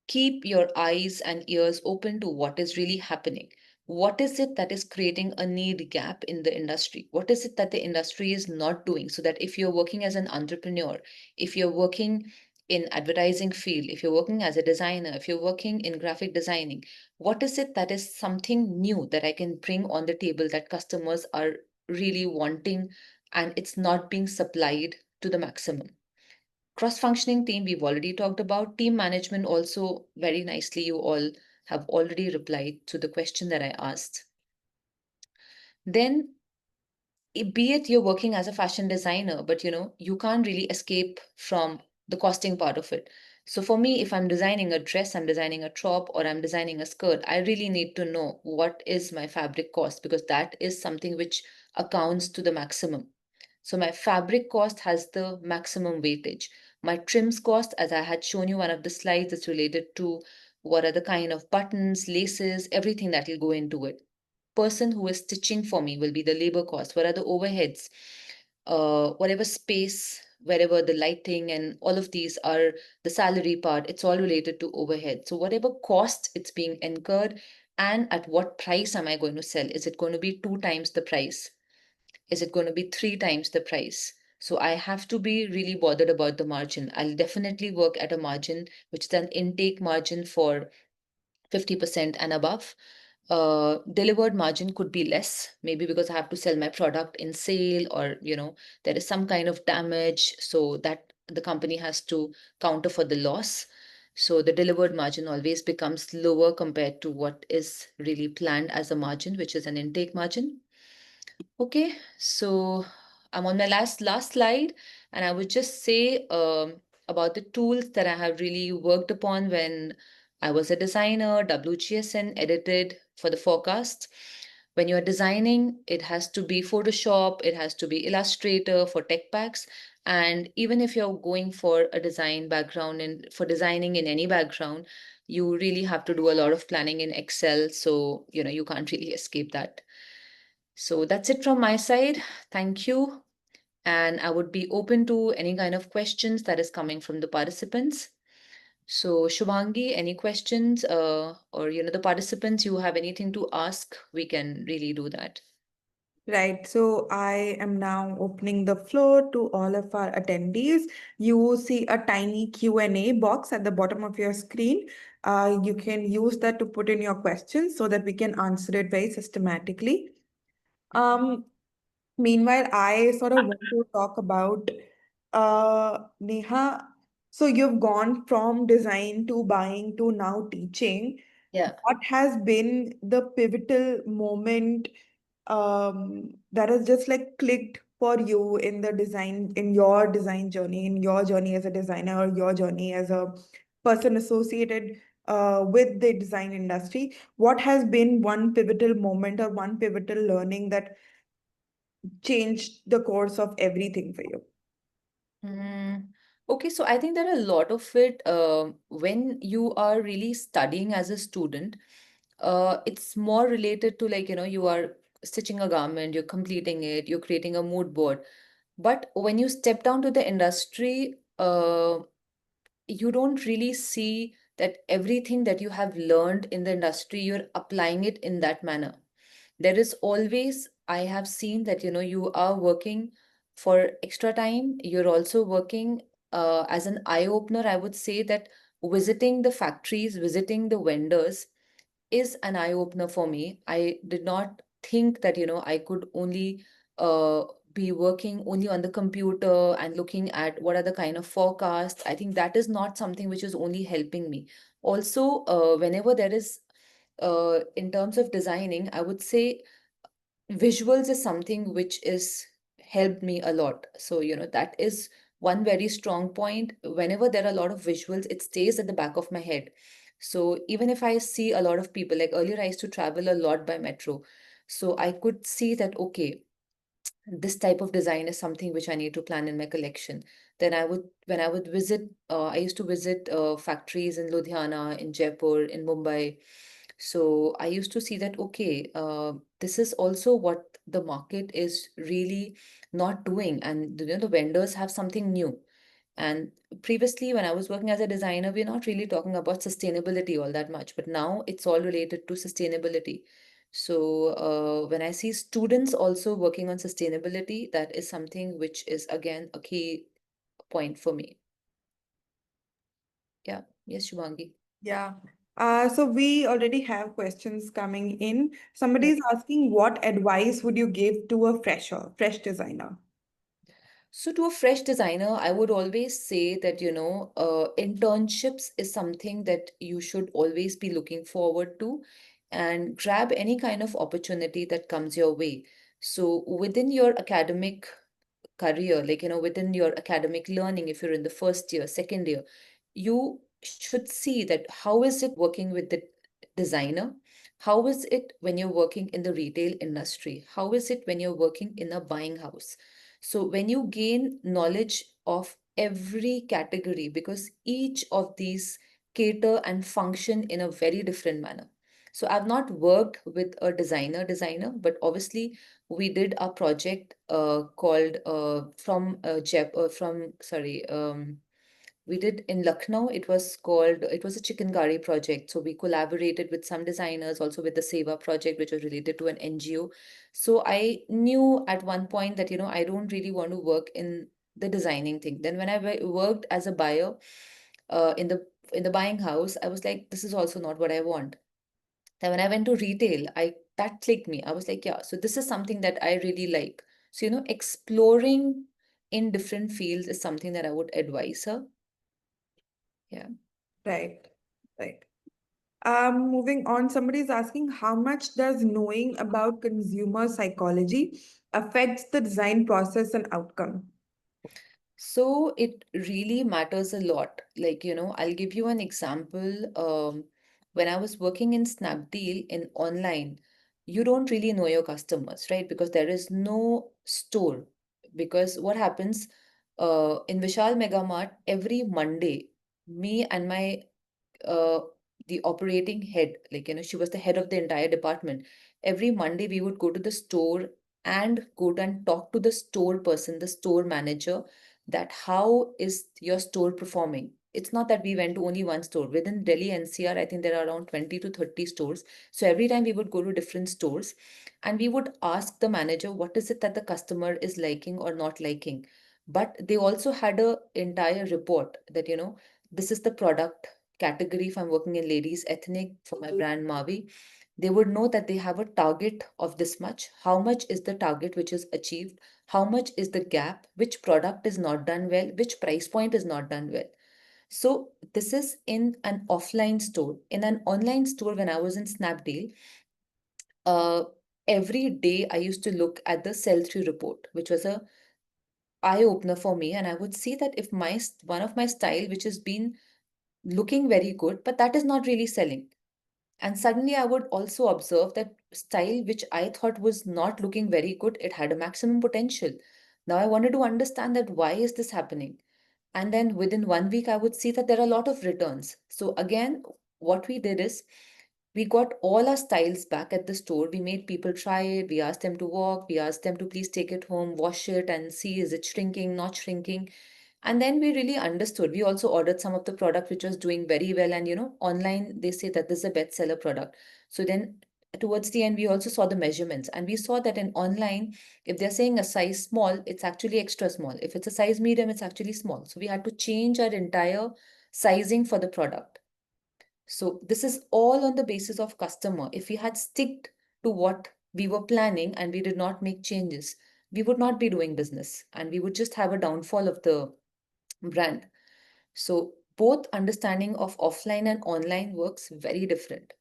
keep your eyes and ears open to what is really happening. What is it that is creating a need gap in the industry? What is it that the industry is not doing? So that if you're working as an entrepreneur, if you're working in advertising field, if you're working as a designer, if you're working in graphic designing, what is it that is something new that I can bring on the table that customers are really wanting, and it's not being supplied to the maximum? Cross-functioning team, we've already talked about. Team management also, very nicely, you all have already replied to the question that I asked. Then, be it you're working as a fashion designer, but you can't really escape from the costing part of it. So for me, if I'm designing a dress, I'm designing a top, or I'm designing a skirt, I really need to know what is my fabric cost, because that is something which accounts to the maximum. So my fabric cost has the maximum weightage. My trims cost, as I had shown you one of the slides, is related to what are the kind of buttons, laces, everything that will go into it. Person who is stitching for me will be the labor cost. What are the overheads? Whatever space, wherever the lighting and all of these are, the salary part, it's all related to overhead. So whatever cost it's being incurred, and at what price am I going to sell? Is it going to be two times the price? Is it going to be three times the price? So I have to be really bothered about the margin. I'll definitely work at a margin which is an intake margin for 50% and above. Delivered margin could be less, maybe because I have to sell my product in sale, or there is some kind of damage, so that the company has to counter for the loss. So the delivered margin always becomes lower compared to what is really planned as a margin, which is an intake margin. Okay, so I'm on my last slide, and I would just say about the tools that I have really worked upon when I was a designer. WGSN edited for the forecast. When you're designing, it has to be Photoshop, it has to be Illustrator for tech packs. And even if you're going for a design background and for designing in any background, you really have to do a lot of planning in Excel. So, you can't really escape that. So that's it from my side. Thank you. And I would be open to any kind of questions that is coming from the participants. So Shubhangi, any questions, or the participants, you have anything to ask, we can really do that. Right, so I am now opening the floor to all of our attendees. You will see a tiny Q&A box at the bottom of your screen. You can use that to put in your questions so that we can answer it very systematically. Um, Meanwhile, I sort of want to talk about Neha. So you've gone from design to buying to now teaching. Yeah. What has been the pivotal moment that has just like clicked for you in the design, in your design journey, in your journey as a designer, or your journey as a person associated with the design industry? What has been one pivotal moment or one pivotal learning that changed the course of everything for you? Mm, okay, so I think there are a lot of it when you are really studying as a student. It's more related to like, you are stitching a garment, you're completing it, you're creating a mood board. But when you step down to the industry, you don't really see that everything that you have learned in the industry, you're applying it in that manner. There is always, I have seen that, you are working for extra time. You're also working as an eye opener. I would say that visiting the factories, visiting the vendors is an eye opener for me. I did not think that, I could only uh, be working only on the computer and looking at what are the kind of forecasts. I think that is not something which is only helping me. Also, whenever there is, in terms of designing, I would say visuals is something which is helped me a lot. So, that is one very strong point. Whenever there are a lot of visuals, it stays at the back of my head. So even if I see a lot of people, like earlier I used to travel a lot by metro, so I could see that, okay, this type of design is something which I need to plan in my collection. Then when I would visit, I used to visit factories in Ludhiana, in Jaipur, in Mumbai. So I used to see that, okay, this is also what the market is really not doing. And the vendors have something new. And previously, when I was working as a designer, we're not really talking about sustainability all that much, but now it's all related to sustainability. So, when I see students also working on sustainability, that is something which is again a key point for me. Yeah. Yes, Shubhangi. Yeah. So we already have questions coming in. Somebody Yeah. is asking, what advice would you give to a fresh designer? So, to a fresh designer, I would always say that, internships is something that you should always be looking forward to and grab any kind of opportunity that comes your way. So, within your academic career, like, within your academic learning, if you're in the first year, second year, you should see that how is it working with the designer? How is it when you're working in the retail industry? How is it when you're working in a buying house? So when you gain knowledge of every category, because each of these cater and function in a very different manner. So I've not worked with a designer, but obviously we did a project called from sorry we did in Lucknow. It was a chicken curry project. So we collaborated with some designers, also with the Seva project, which was related to an NGO. So I knew at one point that, I don't really want to work in the designing thing. Then when I worked as a buyer in the buying house, I was like, this is also not what I want. Then when I went to retail, I that clicked me. I was like, yeah, so this is something that I really like. So, exploring in different fields is something that I would advise her. Yeah. Right, right. Moving on, somebody is asking, how much does knowing about consumer psychology affects the design process and outcome? So it really matters a lot. Like, I'll give you an example. When I was working in Snapdeal in online, you don't really know your customers, right? Because there is no store. Because what happens in Vishal Mega Mart, every Monday, me and my uh, the operating head, like, she was the head of the entire department. Every Monday, we would go to the store and go to and talk to the store person, the store manager, that how is your store performing. It's not that we went to only one store. Within Delhi NCR, I think there are around 20 to 30 stores. So every time we would go to different stores and we would ask the manager what is it that the customer is liking or not liking. But they also had a entire report that, this is the product category if I'm working in ladies ethnic for my brand Mavi. They would know that they have a target of this much. How much is the target which is achieved? How much is the gap? Which product is not done well? Which price point is not done well? So this is in an offline store. In an online store, when I was in Snapdeal, uh, every day I used to look at the sell-through report, which was a eye opener for me. And I would see that if one of my style, which has been looking very good, but that is not really selling. And suddenly I would also observe that style, which I thought was not looking very good, it had a maximum potential. Now I wanted to understand that why is this happening? And then within 1 week, I would see that there are a lot of returns. So again, what we did is we got all our styles back at the store. We made people try it. We asked them to walk. We asked them to please take it home, wash it, and see is it shrinking, not shrinking. And then we really understood. We also ordered some of the product which was doing very well. And online they say that this is a bestseller product. So then towards the end, we also saw the measurements, and we saw that in online, if they're saying a size small, it's actually extra small. If it's a size medium, it's actually small. So we had to change our entire sizing for the product. So this is all on the basis of customer. If we had sticked to what we were planning and we did not make changes, we would not be doing business and we would just have a downfall of the brand. So both understanding of offline and online works very different.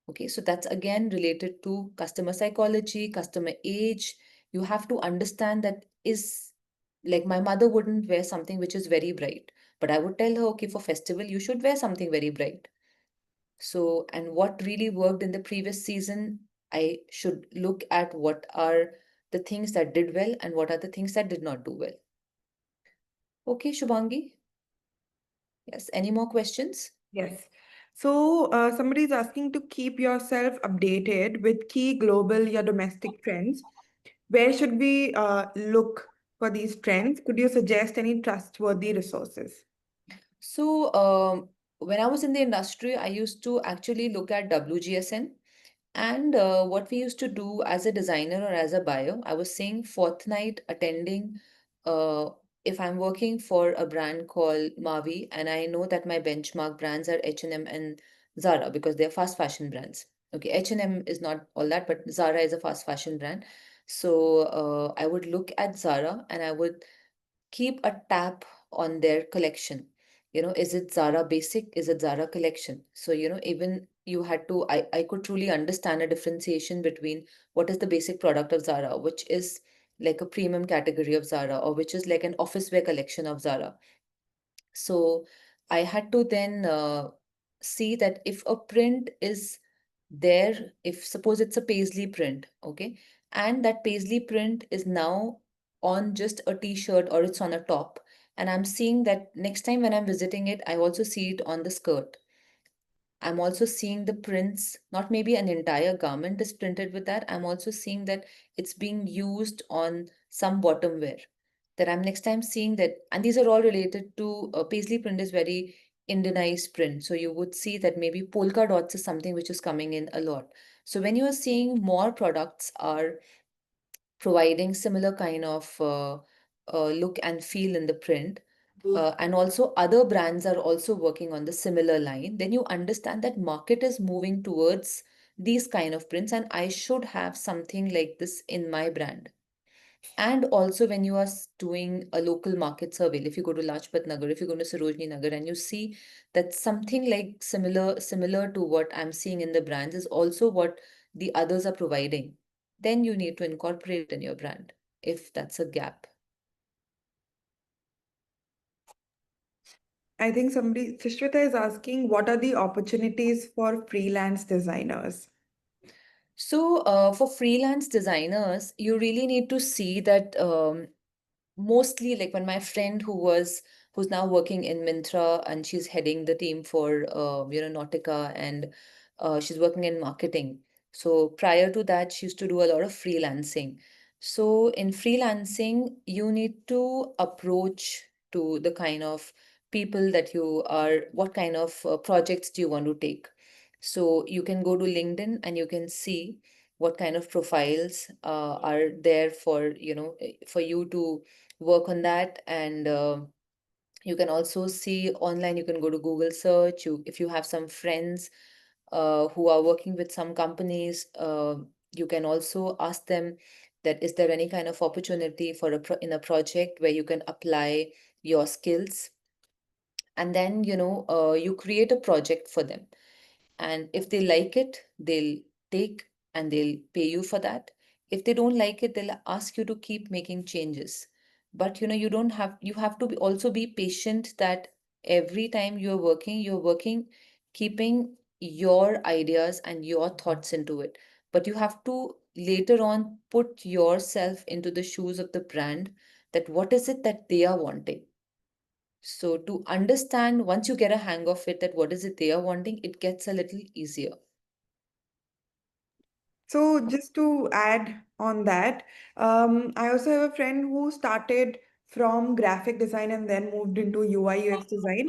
Okay, so that's again related to customer psychology, customer age. You have to understand that is like my mother wouldn't wear something which is very bright, but I would tell her, okay, for festival, you should wear something very bright. So, and what really worked in the previous season, I should look at what are the things that did well and what are the things that did not do well. Okay, Shubhangi. Yes. Any more questions? Yes. So, somebody is asking to keep yourself updated with key global or domestic trends. Where should we look for these trends? Could you suggest any trustworthy resources? So, when I was in the industry, I used to actually look at WGSN. And what we used to do as a designer or as a buyer, I was saying fortnight attending. Uh, if I'm working for a brand called Mavi, and I know that my benchmark brands are H&M and Zara because they're fast fashion brands. Okay, H&M is not all that, but Zara is a fast fashion brand. So I would look at Zara and I would keep a tap on their collection. Is it Zara basic? Is it Zara collection? So, even you had to, I could truly understand a differentiation between what is the basic product of Zara, which is like a premium category of Zara, or which is like an office wear collection of Zara. So I had to then see that if a print is there, if suppose it's a paisley print, okay, and that paisley print is now on just a t-shirt or it's on a top, and I'm seeing that next time when I'm visiting it, I also see it on the skirt. I'm also seeing the prints, not maybe an entire garment is printed with that. I'm also seeing that it's being used on some bottom wear. That I'm next time seeing that, and these are all related to paisley print is very Indianized print. So you would see that maybe polka dots is something which is coming in a lot. So when you are seeing more products are providing similar kind of look and feel in the print, and also other brands are also working on the similar line, then you understand that market is moving towards these kind of prints and I should have something like this in my brand. And also when you are doing a local market survey, if you go to Lajpat Nagar, if you go to Sarojini Nagar and you see that something like similar to what I'm seeing in the brands is also what the others are providing, then you need to incorporate it in your brand if that's a gap. I think somebody, Sushmita is asking, what are the opportunities for freelance designers? So, for freelance designers, you really need to see that mostly like when my friend who's now working in Mintra and she's heading the team for Nautica, and she's working in marketing. So prior to that, she used to do a lot of freelancing. So in freelancing, you need to approach to the kind of people that you are, what kind of projects do you want to take. So you can go to LinkedIn and you can see what kind of profiles are there for for you to work on that. And you can also see online, you can go to Google search, you if you have some friends who are working with some companies, you can also ask them that is there any kind of opportunity for in a project where you can apply your skills, and then you create a project for them, and if they like it, they'll take and they'll pay you for that. If they don't like it, they'll ask you to keep making changes. But you don't have you have to also be patient, that every time you're working keeping your ideas and your thoughts into it. But you have to later on put yourself into the shoes of the brand, that what is it that they are wanting. So to understand, once you get a hang of it, that what is it they are wanting, it gets a little easier. So just to add on that, I also have a friend who started from graphic design and then moved into UI UX design.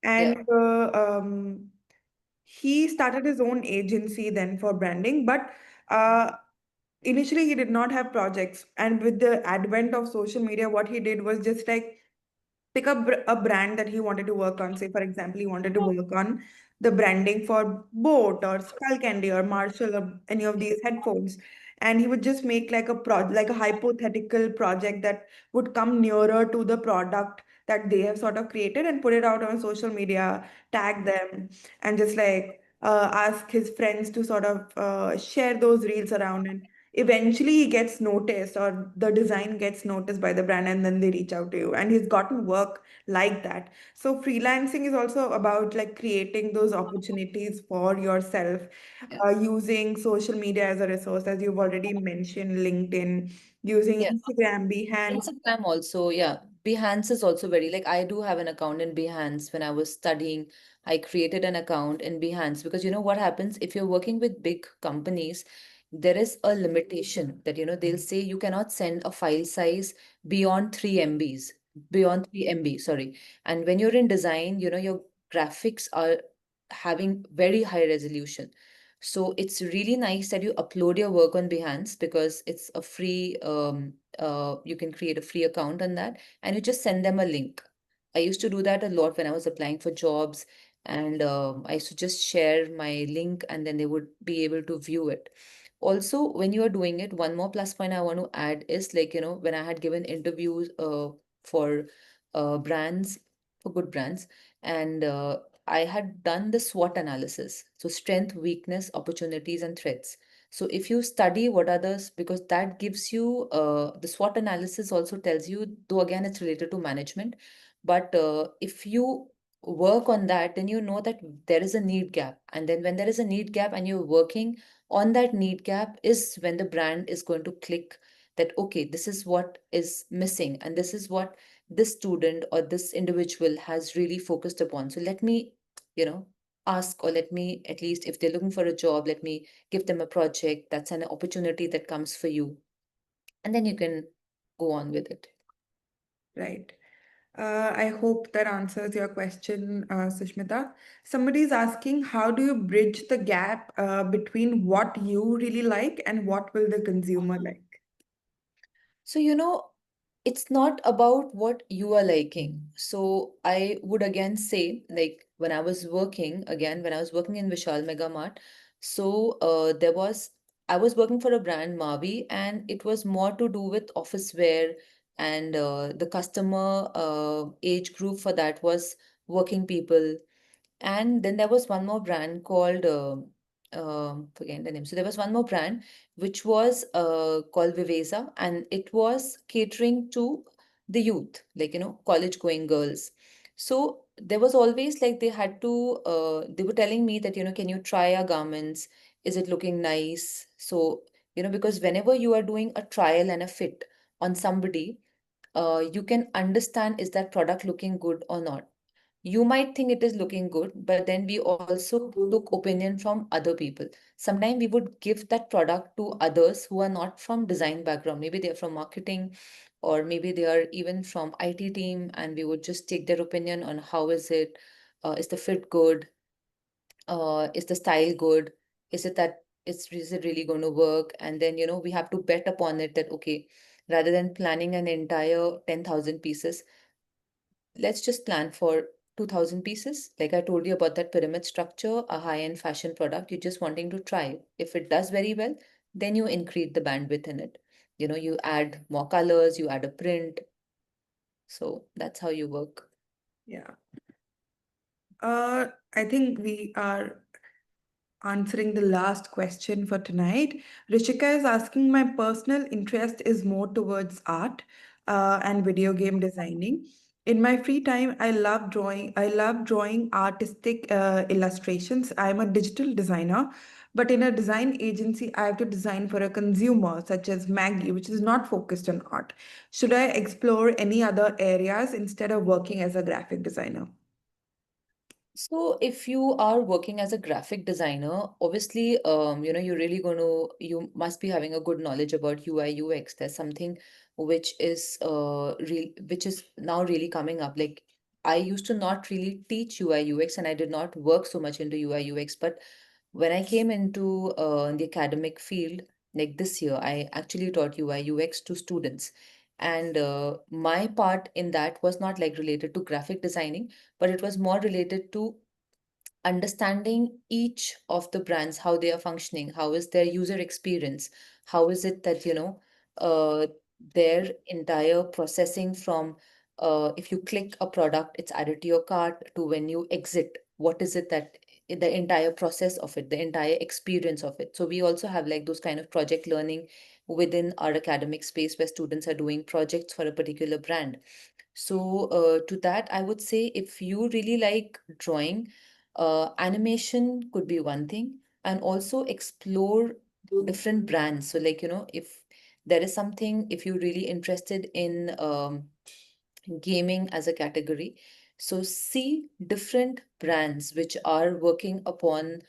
Yeah. And he started his own agency then for branding, but uh, initially he did not have projects. And with the advent of social media, what he did was just like pick up a brand that he wanted to work on. Say, for example, he wanted to work on the branding for Boat or Skull Candy or Marshall or any of these headphones. And he would just make like a like a hypothetical project that would come nearer to the product that they have sort of created and put it out on social media, tag them, and just like ask his friends to sort of share those reels around. And eventually he gets noticed or the design gets noticed by the brand and then they reach out to you, and he's gotten work like that. So freelancing is also about like creating those opportunities for yourself, Yeah. using social media as a resource, as you've already mentioned, LinkedIn, using Yeah. Instagram, Behance. Instagram also, yeah. Behance is also very, like, I do have an account in Behance. When I was studying, I created an account in Behance, because what happens if you're working with big companies, there is a limitation that, they'll say you cannot send a file size beyond 3 MBs, beyond 3 MB, sorry. And when you're in design, your graphics are having very high resolution. So it's really nice that you upload your work on Behance, because it's a free, you can create a free account on that, and you just send them a link. I used to do that a lot when I was applying for jobs, and I used to just share my link, and then they would be able to view it. Also, when you are doing it, one more plus point I want to add is, like, when I had given interviews for brands, for good brands, and I had done the SWOT analysis. So strength, weakness, opportunities, and threats. So if you study what are those, because that gives you the SWOT analysis also tells you, though again it's related to management, but if you work on that, then you know that there is a need gap. And then when there is a need gap and you're working on that need gap, is when the brand is going to click that, okay, this is what is missing, and this is what this student or this individual has really focused upon. So let me, you know, ask, or let me, at least if they're looking for a job, let me give them a project that's an opportunity that comes for you. And then you can go on with it. Right. I hope that answers your question, Sushmita. Somebody is asking, how do you bridge the gap between what you really like and what will the consumer like? So, it's not about what you are liking. So I would again say, like, when I was working in Vishal Mega Mart, so I was working for a brand, Mavi, and it was more to do with office wear, and the customer age group for that was working people. And then there was one more brand called, forgetting the name. So there was one more brand which was called Viveza, and it was catering to the youth, like, college going girls. So there was always like they were telling me that, can you try our garments? Is it looking nice? So, because whenever you are doing a trial and a fit on somebody, you can understand, is that product looking good or not? You might think it is looking good, but then we also took opinion from other people. Sometimes we would give that product to others who are not from design background. Maybe they're from marketing, or maybe they are even from IT team, and we would just take their opinion on how is the fit good, is the style good, is it really going to work? And then, we have to bet upon it, that okay, rather than planning an entire 10,000 pieces, let's just plan for 2,000 pieces. Like I told you about that pyramid structure, a high-end fashion product, you're just wanting to try. If it does very well, then you increase the bandwidth in it. You add more colors, you add a print. So that's how you work. Yeah. I think we are answering the last question for tonight. Rishika is asking, my personal interest is more towards art and video game designing. In my free time, I love drawing. I love drawing artistic illustrations. I'm a digital designer, but in a design agency, I have to design for a consumer, such as Maggie, which is not focused on art. Should I explore any other areas instead of working as a graphic designer? So if you are working as a graphic designer, obviously, you must be having a good knowledge about UI UX. There's something which is now really coming up. Like I used to not really teach UI UX, and I did not work so much into UI UX. But when I came into the academic field, like this year, I actually taught UI UX to students. And my part in that was not like related to graphic designing, but it was more related to understanding each of the brands, how they are functioning, how is their user experience, how is it that uh, their entire processing from if you click a product it's added to your cart to when you exit, what is it that the entire process of it, the entire experience of it. So we also have like those kind of project learning within our academic space where students are doing projects for a particular brand. So, to that, I would say if you really like drawing, animation could be one thing, and also explore different brands. So, like, if there is something, if you're really interested in gaming as a category. So see different brands which are working upon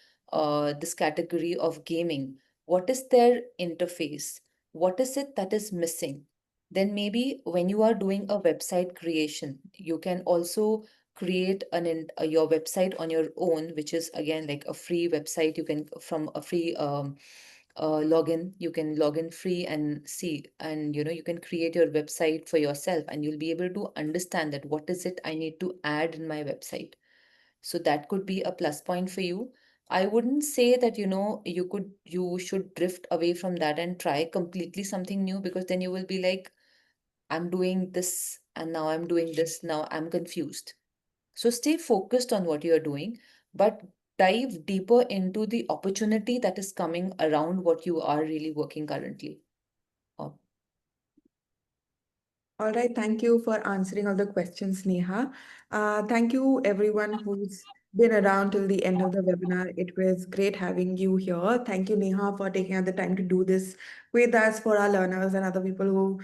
this category of gaming. What is their interface? What is it that is missing? Then maybe when you are doing a website creation, you can also create your website on your own, which is again like a free website. You can from a free login, you can log in free and see, and you can create your website for yourself, and you'll be able to understand that what is it I need to add in my website. So that could be a plus point for you. I wouldn't say that you should drift away from that and try completely something new, because then you will be like, I'm doing this and now I'm doing this, now I'm confused. So stay focused on what you're doing, but dive deeper into the opportunity that is coming around what you are really working currently. Oh, All right, thank you for answering all the questions, Neha. Thank you, everyone who's been around till the end of the webinar. It was great having you here. Thank you, Neha, for taking out the time to do this with us for our learners and other people who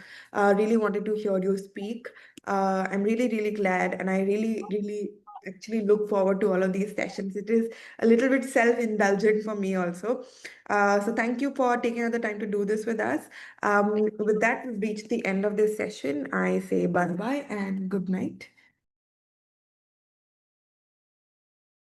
really wanted to hear you speak. I'm really, really glad, and I really, really actually look forward to all of these sessions. It is a little bit self-indulgent for me also. So thank you for taking out the time to do this with us. With that, we've reached the end of this session. I say bye bye and good night.